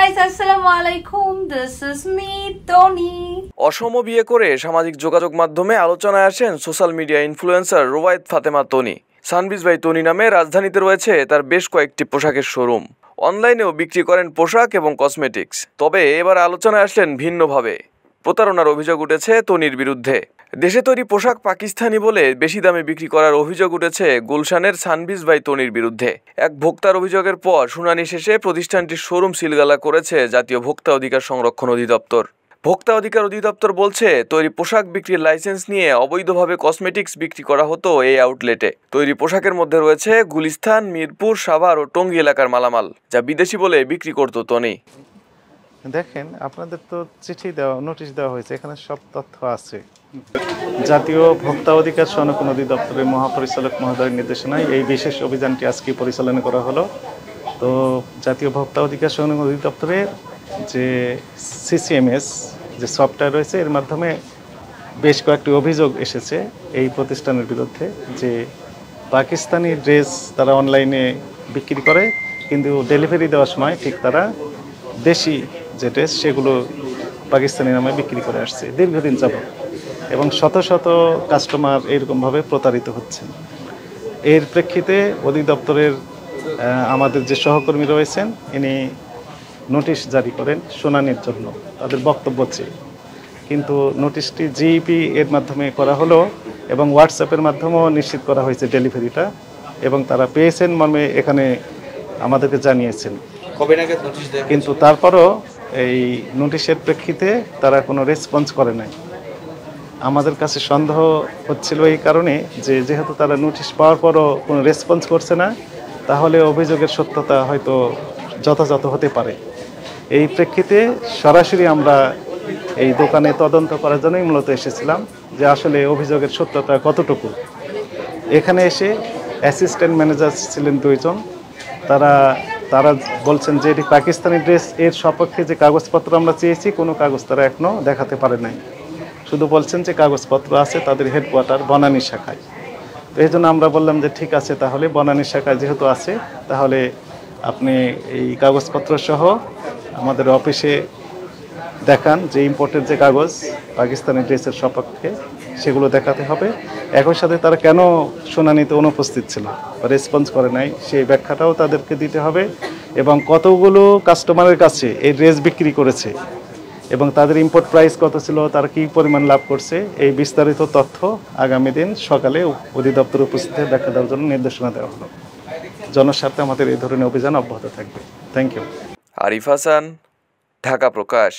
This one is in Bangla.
guys, assalamu alaikum. This is me, Tony. অসম বিয়ে করে সামাজিক যোগাযোগ মাধ্যমে আলোচনায় আসেন social media influencer Robayet Fatema Toni. সানবিজ বাই তনি নামে রাজধানীতে রয়েছে তার বেশ কয়েকটি পোশাকের শোরুম। অনলাইনেও বিক্রি করেন পোশাক এবং কসমেটিক্স। তবে এবার আলোচনায় আসলেন ভিন্নভাবে। প্রতারণার অভিযোগ উঠেছে তনির বিরুদ্ধে। দেশে তৈরি পোশাক পাকিস্তানি বলে বেশি দামে বিক্রি করার অভিযোগ উঠেছে গুলশানের সানবিজ বাই তনির বিরুদ্ধে। এক ভোক্তার অভিযোগের পর শুনানি শেষে প্রতিষ্ঠানটির শোরুম সিলগালা করেছে জাতীয় ভোক্তা অধিকার সংরক্ষণ অধিদপ্তর। ভোক্তা অধিকার অধিদপ্তর বলছে, তৈরি পোশাক বিক্রির লাইসেন্স নিয়ে অবৈধভাবে কসমেটিক্স বিক্রি করা হতো এই আউটলেটে। তৈরি পোশাকের মধ্যে রয়েছে গুলিস্তান, মিরপুর, সাভার ও টঙ্গী এলাকার মালামাল, যা বিদেশি বলে বিক্রি করত তনি। দেখেন, আপনাদের তো চিঠি দেওয়া, নোটিশ দেওয়া হয়েছে, এখানে সব তথ্য আছে। জাতীয় ভোক্তা অধিকার সংরক্ষণ অধিদপ্তরের মহাপরিচালক মহোদয়ের নির্দেশনায় এই বিশেষ অভিযানটি আজকে পরিচালনা করা হলো। তো জাতীয় ভোক্তা অধিকার সংরক্ষণ অধিদপ্তরের যে সিসিএমএস যে সফটওয়্যার রয়েছে, এর মাধ্যমে বেশ কয়েকটি অভিযোগ এসেছে এই প্রতিষ্ঠানের বিরুদ্ধে যে পাকিস্তানি ড্রেস তারা অনলাইনে বিক্রি করে, কিন্তু ডেলিভারি দেওয়ার সময় ঠিক তারা দেশি যে ড্রেস সেগুলো পাকিস্তানি নামে বিক্রি করে আসছে দীর্ঘদিন যাবত, এবং শত শত কাস্টমার এরকমভাবে প্রতারিত হচ্ছেন। এর প্রেক্ষিতে অধিদপ্তরের আমাদের যে সহকর্মী রয়েছেন, ইনি নোটিশ জারি করেন শুনানির জন্য তাদের বক্তব্য চেয়ে। কিন্তু নোটিশটি জিইপি এর মাধ্যমে করা হলো এবং হোয়াটসঅ্যাপের মাধ্যমেও নিশ্চিত করা হয়েছে ডেলিভারিটা, এবং তারা পেয়েছেন মর্মে এখানে আমাদেরকে জানিয়েছেন। কিন্তু তারপরও এই নোটিশের প্রেক্ষিতে তারা কোনো রেসপন্স করে নাই। আমাদের কাছে সন্দেহ হচ্ছিল এই কারণে যে যেহেতু তারা নোটিশ পাওয়ার পরও কোনো রেসপন্স করছে না, তাহলে অভিযোগের সত্যতা হয়তো যথাযথ হতে পারে। এই প্রেক্ষিতে সরাসরি আমরা এই দোকানে তদন্ত করার জন্যই মূলত এসেছিলাম যে আসলে অভিযোগের সত্যতা কতটুকু। এখানে এসে অ্যাসিস্ট্যান্ট ম্যানেজার ছিলেন 2 জন। তারা বলছেন যে এটি পাকিস্তানি ড্রেস, এর সপক্ষে যে কাগজপত্র আমরা চেয়েছি কোনো কাগজ তারা এখনও দেখাতে পারে নাই। শুধু বলছেন যে কাগজপত্র আছে তাদের হেডকোয়ার্টার বনানী শাখায়। তো এই জন্য আমরা বললাম যে ঠিক আছে, তাহলে বনানী শাখায় যেহেতু আছে, তাহলে আপনি এই কাগজপত্র সহ আমাদের অফিসে দেখান যে ইম্পোর্টের যে কাগজ পাকিস্তানি ড্রেসের সপক্ষে, সেগুলো দেখাতে হবে। একই সাথে তারা কেন শুনানিতে অনুপস্থিত ছিল বা রেসপন্স করে নাই সেই ব্যাখ্যাটাও তাদেরকে দিতে হবে, এবং কতগুলো কাস্টমারের কাছে এই ড্রেস বিক্রি করেছে এবং তাদের ইম্পোর্ট প্রাইস কত ছিল, তারা কী পরিমাণ লাভ করছে, এই বিস্তারিত তথ্য আগামী দিন সকালে অধিদপ্তর উপস্থিত ব্যাখ্যা দেওয়ার জন্য নির্দেশনা দেওয়া হলো। জনস্বার্থে আমাদের এই ধরনের অভিযান অব্যাহত থাকবে। Thank you. Arif Hasan, Dhaka Prakash.